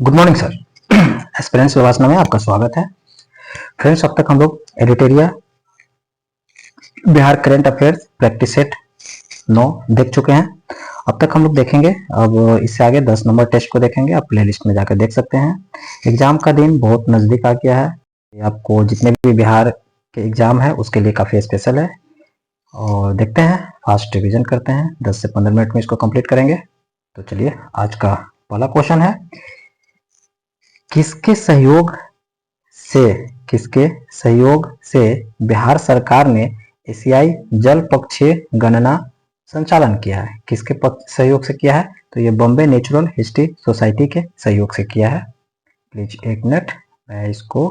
Good morning sir. Aspirants विवासना में आपका स्वागत है। फ्रेंड्स, अब तक हम लोग एडिटोरिया Bihar current affairs practice set 9 देख चुके हैं। अब तक हम लोग देखेंगे, अब इससे आगे 10 नंबर टेस्ट को देखेंगे। आप प्लेलिस्ट में जाकर देख सकते हैं। एग्जाम का दिन बहुत नजदीक आ गया है। ये आपको जितने भी बिहार के एग्जाम है उसके लिए काफी स्पेशल है। और देखते हैं, फास्ट रिविजन करते हैं, 10 से 15 मिनट में इसको कंप्लीट करेंगे। तो चलिए, आज का पहला क्वेश्चन है, किसके सहयोग से बिहार सरकार ने एशियाई जल पक्षी गणना संचालन किया है? किसके सहयोग से किया है? तो ये बॉम्बे नेचुरल हिस्ट्री सोसाइटी के सहयोग से किया है। प्लीज एक मिनट, मैं इसको।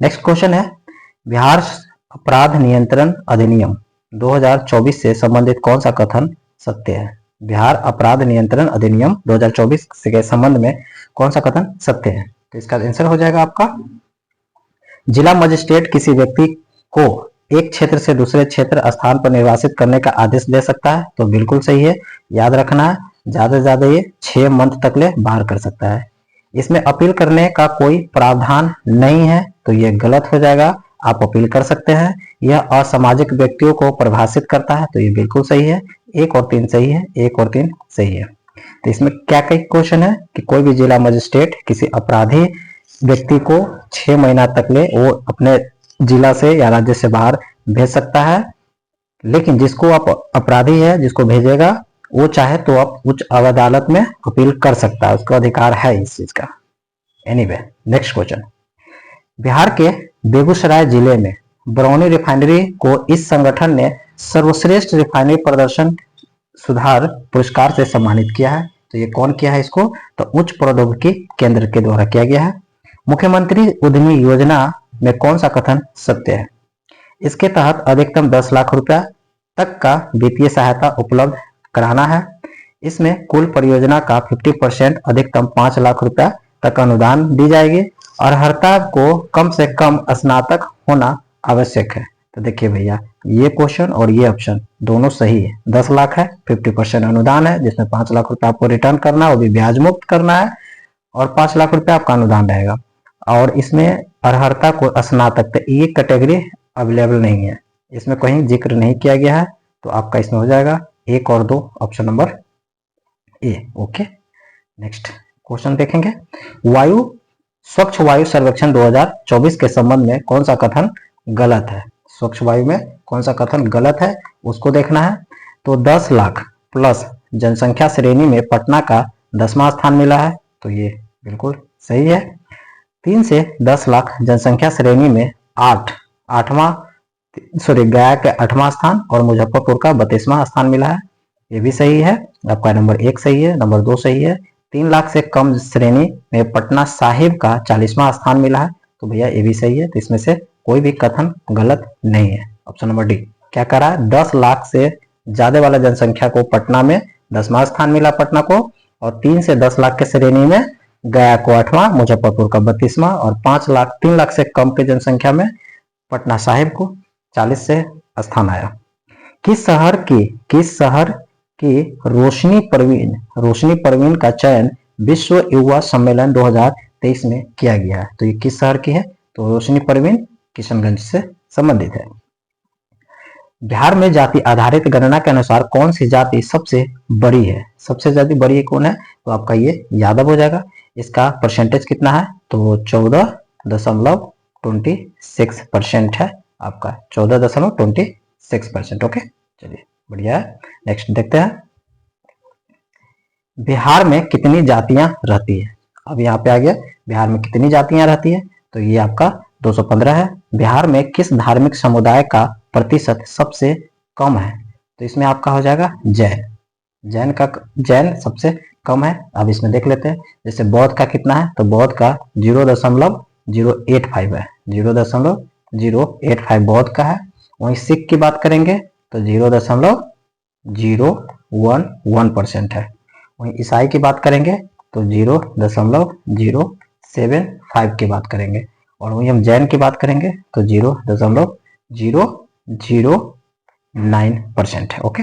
नेक्स्ट क्वेश्चन है, बिहार अपराध नियंत्रण अधिनियम 2024 से संबंधित कौन सा कथन सत्य है? बिहार अपराध नियंत्रण अधिनियम 2024 के संबंध में कौन सा कथन सत्य है? तो इसका आंसर हो जाएगा आपका, जिला मजिस्ट्रेट किसी व्यक्ति को एक क्षेत्र से दूसरे क्षेत्र स्थान पर निर्वासित करने का आदेश दे सकता है। तो बिल्कुल सही है। याद रखना, ज्यादा से ज्यादा ये 6 मंथ तक ले बाहर कर सकता है। इसमें अपील करने का कोई प्रावधान नहीं है, तो ये गलत हो जाएगा। आप अपील कर सकते हैं। यह असामाजिक व्यक्तियों को परिभाषित करता है, तो ये बिल्कुल सही है। 1 और 3 सही है, 1 और 3 सही है। तो इसमें क्या क्वेश्चन है कि कोई भी जिला मजिस्ट्रेट किसी अपराधी व्यक्ति को 6 महीना तक ले वो अपने जिला से या राज्य से बाहर भेज सकता है। लेकिन जिसको आप अपराधी है, जिसको भेजेगा, वो चाहे तो आप उच्च अदालत में अपील कर सकता है, उसका अधिकार है इस चीज का। एनीवे, नेक्स्ट क्वेश्चन, बिहार के बेगूसराय जिले में बरौनी रिफाइनरी को इस संगठन ने सर्वश्रेष्ठ रिफाइनरी प्रदर्शन सुधार पुरस्कार से सम्मानित किया है। तो ये कौन किया है इसको? तो उच्च प्रौद्योगिकी केंद्र के द्वारा किया गया है। मुख्यमंत्री उद्यमी योजना में कौन सा कथन सत्य है? इसके तहत अधिकतम 10 लाख रुपया तक का वित्तीय सहायता उपलब्ध कराना है। इसमें कुल परियोजना का 50% अधिकतम 5 लाख रुपया तक अनुदान दी जाएगी। अर्हता को कम से कम स्नातक होना आवश्यक है। तो देखिए भैया, ये क्वेश्चन और ये ऑप्शन दोनों सही है। 10 लाख है, 50% अनुदान है, जिसमें 5 लाख रुपया आपको रिटर्न करना है, वो भी ब्याज मुक्त करना है, और 5 लाख रुपया आपका अनुदान रहेगा। और इसमें अर्हता को स्नातक, तो ये कैटेगरी अवेलेबल नहीं है, इसमें कहीं जिक्र नहीं किया गया है। तो आपका इसमें हो जाएगा 1 और 2, option number A. Okay, next question देखेंगे, स्वच्छ वायु सर्वेक्षण 2024 के संबंध में कौन सा कथन गलत है? स्वच्छ वायु में कौन सा कथन गलत है उसको देखना है। तो 10 लाख प्लस जनसंख्या श्रेणी में पटना का 10वां स्थान मिला है, तो ये बिल्कुल सही है। 3 से 10 लाख जनसंख्या श्रेणी में गया के 8वां स्थान और मुजफ्फरपुर का 32वां स्थान मिला है, ये भी सही है। आपका नंबर 1 सही है, नंबर 2 सही है। 3 लाख से कम श्रेणी में पटना साहिब का 40वां स्थान मिला है, तो भैया ये भी सही है। तो इसमें से कोई भी कथन गलत नहीं है। ऑप्शन नंबर डी क्या कह रहा है? 10 लाख से ज्यादा वाला जनसंख्या को पटना में 10वां स्थान मिला पटना को, और 3 से 10 लाख के श्रेणी में गया को 8वां, मुजफ्फरपुर का 32वां, और 3 लाख से कम के जनसंख्या में पटना साहिब को 40 से स्थान आया। किस शहर की रोशनी परवीन का चयन विश्व युवा सम्मेलन 2023 में किया गया है? तो ये किस शहर की है? तो रोशनी परवीन किशनगंज से संबंधित है। बिहार में जाति आधारित गणना के अनुसार कौन सी जाति सबसे बड़ी है? सबसे ज्यादा बड़ी कौन है? तो आपका ये यादव हो जाएगा। इसका परसेंटेज कितना है? तो 14.26% है आपका, 14.26%। ओके, चलिए बढ़िया है। नेक्स्ट देखते हैं, बिहार में कितनी जातियां रहती है? अब यहाँ पे आ गया, बिहार में कितनी जातियां रहती है? तो ये आपका 215 है। बिहार में किस धार्मिक समुदाय का प्रतिशत सबसे कम है? तो इसमें आपका हो जाएगा जैन सबसे कम है। अब इसमें देख लेते हैं, जैसे बौद्ध का कितना है? तो बौद्ध का 0.085 है, 0.085 बौद्ध का है। वहीं सिख की बात करेंगे तो 0.011% है। वहीं ईसाई की बात करेंगे तो 0.075 की बात करेंगे, और वहीं हम जैन की बात करेंगे तो 0.009% है। ओके,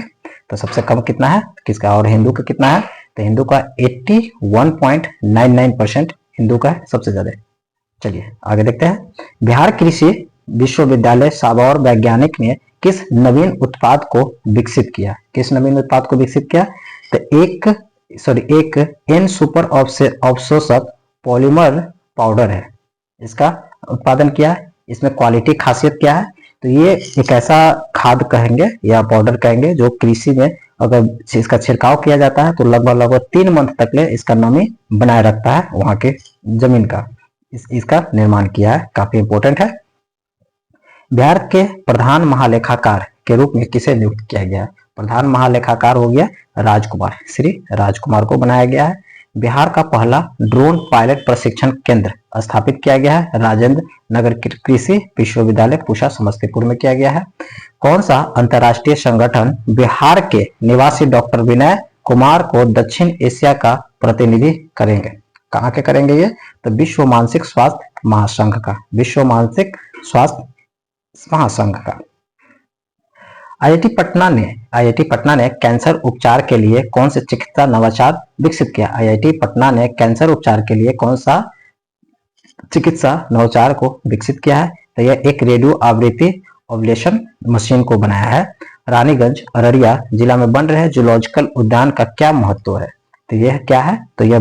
तो सबसे कम कितना है किसका, और हिंदू का कितना है, तो हिंदू का 81.99% हिंदू का है सबसे ज्यादा। चलिए आगे देखते हैं। बिहार कृषि विश्वविद्यालय साबौर वैज्ञानिक ने किस नवीन उत्पाद को विकसित किया, किस नवीन उत्पाद को विकसित किया, तो एक एन सुपर अवशोषक पॉलीमर पाउडर है, इसका उत्पादन किया है। इसमें क्वालिटी खासियत क्या है, तो ये एक ऐसा खाद कहेंगे या पाउडर कहेंगे जो कृषि में अगर इसका छिड़काव किया जाता है तो लगभग 3 मंथ तक ले इसका नमी बनाए रखता है वहां के जमीन का। इसका निर्माण किया है, काफी इंपोर्टेंट है। बिहार के प्रधान महालेखाकार के रूप में किसे नियुक्त किया गया है, प्रधान महालेखाकार हो गया राजकुमार, श्री राजकुमार को बनाया गया है। बिहार का पहला ड्रोन पायलट प्रशिक्षण केंद्र स्थापित किया गया है राजेंद्र नगर कृषि विश्वविद्यालय पूसा समस्तीपुर में किया गया है। कौन सा अंतरराष्ट्रीय संगठन बिहार के निवासी डॉक्टर विनय कुमार को दक्षिण एशिया का प्रतिनिधि करेंगे, कहाँ के करेंगे ये, तो विश्व मानसिक स्वास्थ्य महासंघ का, विश्व मानसिक स्वास्थ्य महासंघ का। आईआईटी पटना ने कैंसर उपचार के लिए कौन से चिकित्सा नवाचार विकसित किया, आईआईटी पटना ने कैंसर उपचार के लिए कौन सा चिकित्सा नवाचार को विकसित किया है, तो यह एक रेडियो आवृत्ति ओवलेशन मशीन को बनाया है। रानीगंज अररिया जिला में बन रहे जूलॉजिकल उद्यान का क्या महत्व है, तो यह क्या है, तो यह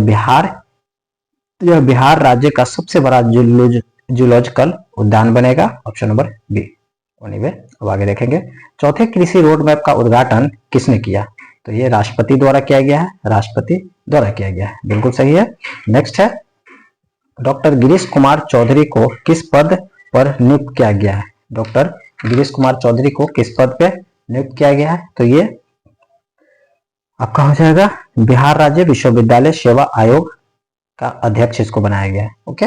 बिहार राज्य का सबसे बड़ा जूलॉजिकल उद्यान बनेगा, ऑप्शन नंबर बी। अब आगे देखेंगे। चौथे कृषि रोड मैप का उद्घाटन किसने किया, तो ये राष्ट्रपति द्वारा किया गया है, राष्ट्रपति द्वारा किया गया है, बिल्कुल सही है। नेक्स्ट है, डॉक्टर गिरीश कुमार चौधरी को किस पद पर नियुक्त किया गया है, डॉक्टर गिरीश कुमार चौधरी को किस पद पे नियुक्त किया गया है, तो ये आपका हो जाएगा बिहार राज्य विश्वविद्यालय सेवा आयोग का अध्यक्ष इसको बनाया गया है। ओके,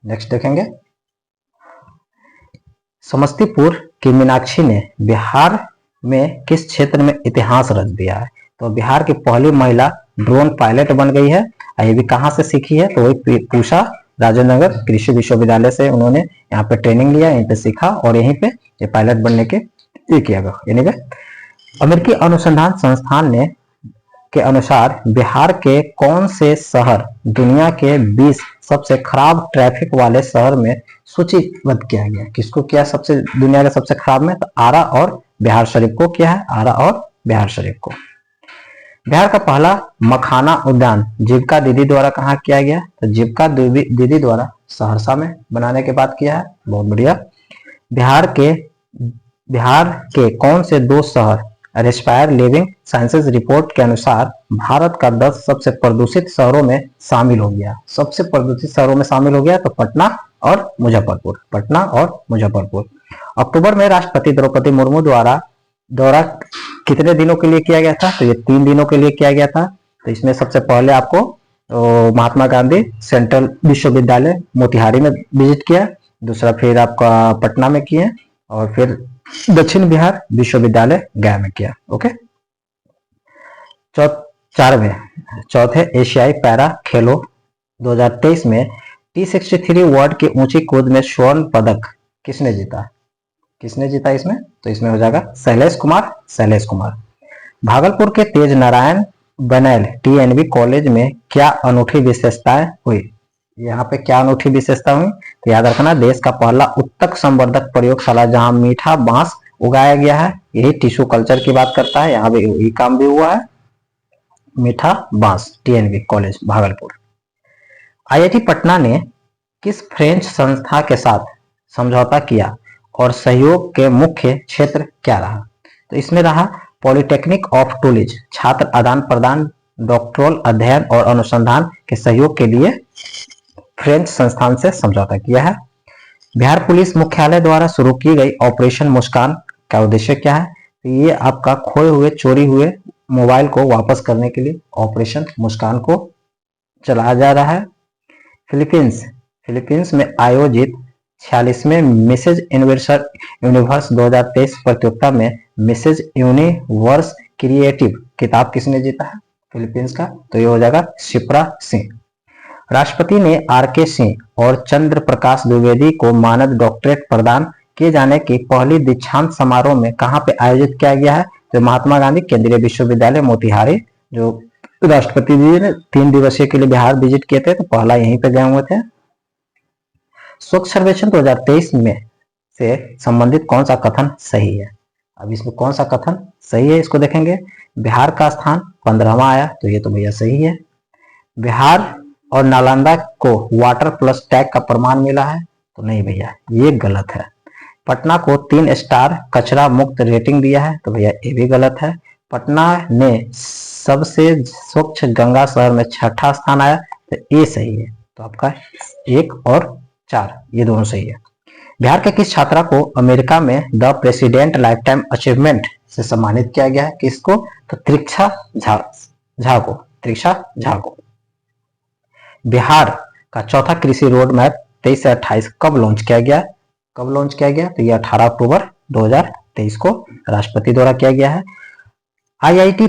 नेक्स्ट देखेंगे। समस्तीपुर की मीनाक्षी ने बिहार में किस क्षेत्र में इतिहास रच दिया है, तो बिहार की पहली महिला ड्रोन पायलट बन गई है। ये भी कहां से सीखी है, तो वही पूसा राजेंद्र नगर कृषि विश्वविद्यालय से उन्होंने यहाँ पे ट्रेनिंग लिया, यहीं पे सीखा और यहीं पे ये पायलट बनने के ये किया गया। यानी अमेरिकी अनुसंधान संस्थान ने के अनुसार बिहार के कौन से शहर दुनिया के 20 सबसे खराब ट्रैफिक वाले शहर में सूचीबद्ध किया गया, किसको किया सबसे दुनिया के सबसे खराब में, तो आरा और बिहार शरीफ को किया है, आरा और बिहार शरीफ को। बिहार का पहला मखाना उद्यान जीविका दीदी द्वारा कहाँ किया गया, तो जीविका दीदी द्वारा सहरसा में बनाने के बाद किया है, बहुत बढ़िया। बिहार के कौन से 2 शहर रेस्पायर लिविंग साइंसेज रिपोर्ट के अनुसार भारत का 10 सबसे प्रदूषित शहरों में शामिल हो गया, सबसे प्रदूषित शहरों में शामिल हो गया, तो पटना और मुजफ्फरपुर, पटना और मुजफ्फरपुर। अक्टूबर में राष्ट्रपति द्रौपदी मुर्मू द्वारा दौरा कितने दिनों के लिए किया गया था, तो ये 3 दिनों के लिए किया गया था। तो इसमें सबसे पहले आपको महात्मा गांधी सेंट्रल विश्वविद्यालय मोतिहारी में विजिट किया, दूसरा फिर आपका पटना में किए और फिर दक्षिण बिहार विश्वविद्यालय गया में किया। ओके, चौथे एशियाई पैरा खेलों 2023 में T63 वर्ल्ड की ऊंची कूद में स्वर्ण पदक किसने जीता, इसमें, तो इसमें हो जाएगा शैलेश कुमार। भागलपुर के तेज नारायण बनेल TNV कॉलेज में क्या अनूठी विशेषताएं हुई, यहाँ पे क्या अनूठी विशेषता हुई, तो याद रखना देश का पहला उत्तक संवर्धक प्रयोगशाला जहां मीठा बांस उगाया गया है, यही टिश्यू कल्चर की बात करता है, यहाँ पे यही काम भी हुआ है, मीठा बांस TNV college Bhagalpur. IIT Patna ने किस फ्रेंच संस्था के साथ समझौता किया और सहयोग के मुख्य क्षेत्र क्या रहा, तो इसमें रहा पॉलिटेक्निक ऑफ टूलिज, छात्र आदान प्रदान, डॉक्टोरल अध्ययन और अनुसंधान के सहयोग के लिए फ्रेंच संस्थान से समझौता किया है। बिहार पुलिस मुख्यालय द्वारा शुरू की गई ऑपरेशन मुस्कान का उद्देश्य क्या है, तो ये आपका खोए हुए चोरी हुए मोबाइल को वापस करने के लिए ऑपरेशन मुस्कान को चलाया जा रहा है। फिलीपींस में आयोजित 46वें मिसेज यूनिवर्स 2023 प्रतियोगिता में मिसेज यूनिवर्स क्रिएटिव किताब किसने जीता है फिलीपींस का, तो ये हो जाएगा शिप्रा सिंह। राष्ट्रपति ने RK सिंह और चंद्र प्रकाश द्विवेदी को मानद डॉक्टरेट प्रदान किए जाने की पहली दीक्षांत समारोह में कहां पे आयोजित किया गया है, तो महात्मा गांधी केंद्रीय विश्वविद्यालय मोतिहारी, जो राष्ट्रपति जी ने 3 दिवसीय के लिए बिहार विजिट किए थे, तो पहला यहीं पे गए हुए थे। स्वच्छ सर्वेक्षण 2023 में से संबंधित कौन सा कथन सही है? अब इसमें कौन सा कथन सही है इसको देखेंगे। बिहार का स्थान 15वां आया, तो ये तो भैया सही है। बिहार और नालंदा को वाटर प्लस टैग का प्रमाण मिला है, तो नहीं भैया ये गलत है। पटना को 3 स्टार कचरा मुक्त रेटिंग दिया है, तो भैया ये भी गलत है। पटना ने सबसे स्वच्छ गंगा शहर में 6ठा स्थान आया, तो ये सही है। तो आपका 1 और 4 ये दोनों सही है। बिहार के किस छात्रा को अमेरिका में the president life time achievement से सम्मानित किया गया है? किसको? तो त्रिक्षा झा को। बिहार का चौथा कृषि रोड मैप 23 से 28 कब लॉन्च किया गया? तो ये 18 अक्टूबर 2023 को राष्ट्रपति द्वारा किया गया है। आईआईटी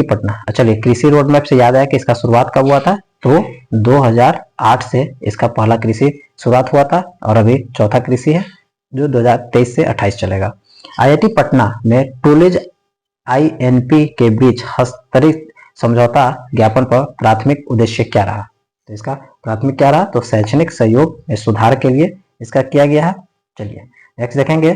पटना, चलिए कृषि रोड मैप से याद आया कि इसका शुरुआत कब हुआ था? तो 2008 से इसका पहला कृषि शुरुआत हुआ था, और अभी चौथा कृषि है जो 2023 से 28 चलेगा। आईआईटी पटना में टूलिज आईएनपी के बीच हस्ताक्षरित समझौता ज्ञापन पर प्राथमिक उद्देश्य क्या रहा? तो इसका प्राथमिक क्या रहा? तो शैक्षणिक सहयोग में सुधार के लिए इसका किया गया है। चलिए नेक्स्ट देखेंगे।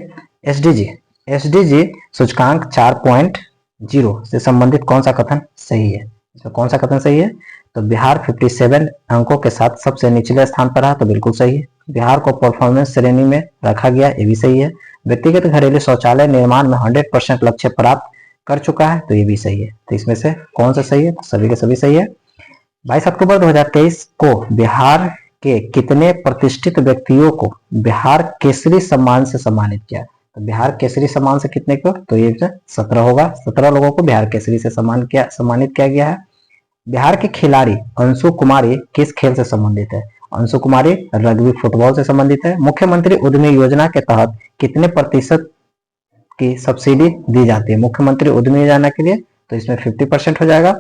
एसडीजी सूचकांक 4.0 से संबंधित कौन सा कथन सही है? इसमें कौन सा कथन सही है? तो बिहार 57 अंकों के साथ सबसे निचले स्थान पर रहा, तो बिल्कुल सही है। बिहार को परफॉर्मेंस श्रेणी में रखा गया, ये भी सही है। व्यक्तिगत घरेलू शौचालय निर्माण में 100% लक्ष्य प्राप्त कर चुका है, तो ये भी सही है। तो इसमें से कौन सा सही है? तो सभी के सभी सही है। 22 अक्टूबर 2023 को बिहार के कितने प्रतिष्ठित व्यक्तियों को बिहार केसरी सम्मान से सम्मानित किया? तो बिहार केसरी सम्मान से कितने को? तो ये 17 होगा। 17 लोगों को बिहार केसरी से सम्मानित किया गया है। बिहार के खिलाड़ी अंशु कुमारी किस खेल से संबंधित है? अंशु कुमारी रग्बी फुटबॉल से संबंधित है। मुख्यमंत्री उद्यमी योजना के तहत कितने प्रतिशत की सब्सिडी दी जाती है मुख्यमंत्री उद्यमी योजना के लिए? तो इसमें 50% हो जाएगा।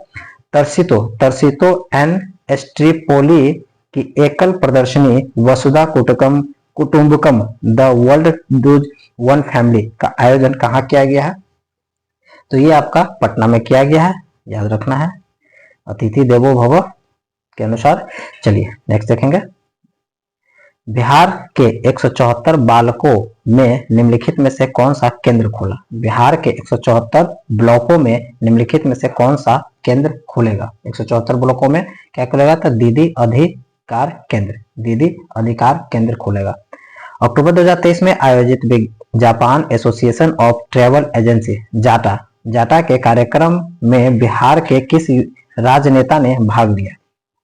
तरसितो एंड एस्ट्रिपोली की एकल प्रदर्शनी Vasudha Kutumbakam the world does one family का आयोजन कहाँ किया गया है? तो ये आपका पटना में किया गया है, याद रखना है, अतिथि देवो भव के अनुसार। चलिए नेक्स्ट देखेंगे। बिहार के 174 बालकों में निम्नलिखित में से कौन सा केंद्र खोला? बिहार के 174 ब्लॉकों में निम्नलिखित में से कौन सा केंद्र खुलेगा? 174 ब्लॉकों में क्या खुलेगा? तो दीदी अधिकार केंद्र खुलेगा। अक्टूबर 2023 में आयोजित Japan association of travel agency जाटा के कार्यक्रम में बिहार के किस राजनेता ने भाग लिया?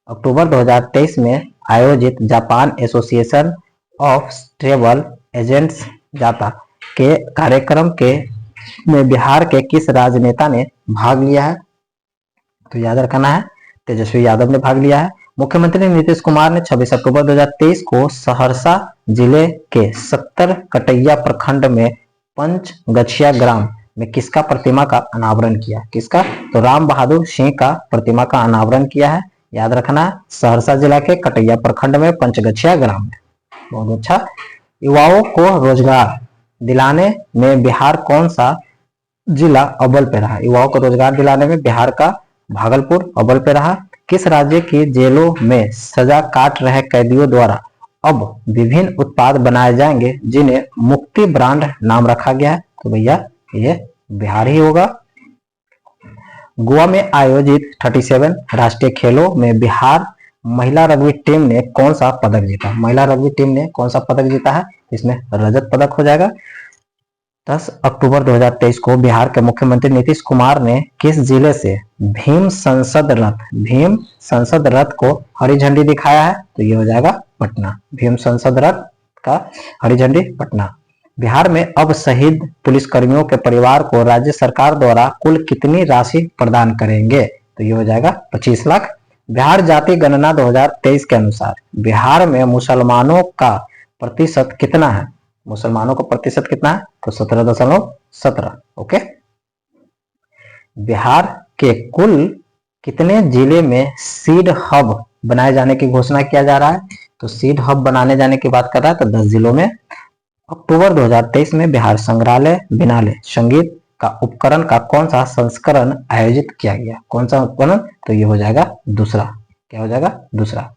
अक्टूबर 2023 में आयोजित Japan association of travel agents जाटा के कार्यक्रम में बिहार के किस राजनेता ने भाग लिया है? तो याद रखना है, तेजस्वी यादव ने भाग लिया है। मुख्यमंत्री नीतीश कुमार ने 26 अक्टूबर 2023 को सहरसा जिले के 70 कटैया प्रखंड में पंचगछिया ग्राम में किसका प्रतिमा का अनावरण किया? किसका? तो राम बहादुर सिंह का प्रतिमा का अनावरण किया है, याद रखना। सहरसा जिला के कटैया प्रखंड में पंचगछिया ग्राम में। बहुत अच्छा। युवाओं को रोजगार दिलाने में बिहार कौन सा जिला अव्वल पे रहा? युवाओं को रोजगार दिलाने में बिहार का भागलपुर अव्वल पे रहा। किस राज्य की जेलों में सजा काट रहे कैदियों द्वारा अब विभिन्न उत्पाद बनाए जाएंगे जिन्हें मुक्ति ब्रांड नाम रखा गया है? तो भैया ये बिहार ही होगा। गोवा में आयोजित 37 राष्ट्रीय खेलों में बिहार महिला रग्बी टीम ने कौन सा पदक जीता? महिला रग्बी टीम ने कौन सा पदक जीता है? इसमें रजत पदक हो जाएगा। 10 अक्टूबर 2023 को बिहार के मुख्यमंत्री नीतीश कुमार ने किस जिले से भीम संसद रथ को हरी झंडी दिखाया है? तो ये हो जाएगा पटना। भीम संसद रथ का हरी झंडी पटना। बिहार में अब शहीद पुलिसकर्मियों के परिवार को राज्य सरकार द्वारा कुल कितनी राशि प्रदान करेंगे? तो ये हो जाएगा 25 लाख। बिहार जाति गणना 2023 के अनुसार बिहार में मुसलमानों का प्रतिशत कितना है? मुसलमानों का प्रतिशत कितना है? तो 17.17। ओके। बिहार के कुल कितने जिले में सीड हब बनाए जाने की घोषणा किया जा रहा है? तो सीड हब बनाने जाने की बात कर रहा है, तो 10 जिलों में। अक्टूबर 2023 में बिहार संग्रहालय बिनाले संगीत का उपकरण का कौन सा संस्करण आयोजित किया गया? कौन सा उपकरण? तो ये हो जाएगा दूसरा। क्या हो जाएगा? दूसरा।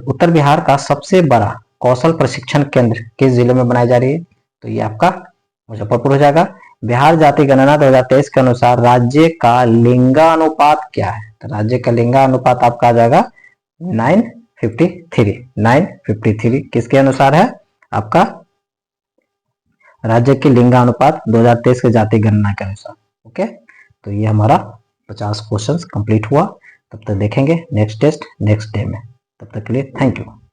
उत्तर बिहार का सबसे बड़ा कौशल प्रशिक्षण केंद्र किस जिले में बनाई जा रही है? तो ये आपका मुजफ्फरपुर हो जाएगा। बिहार जाति गणना 2023 के अनुसार राज्य का लिंगानुपात क्या है? तो राज्य का लिंगानुपात आपका आ जाएगा 953 किसके अनुसार है? आपका राज्य के लिंगानुपात 2023 के जाति गणना के अनुसार। ओके, तो ये हमारा 50 क्वेश्चंस कंप्लीट हुआ। तब तक देखेंगे नेक्स्ट टेस्ट नेक्स्ट डे में। तब तक के लिए थैंक यू।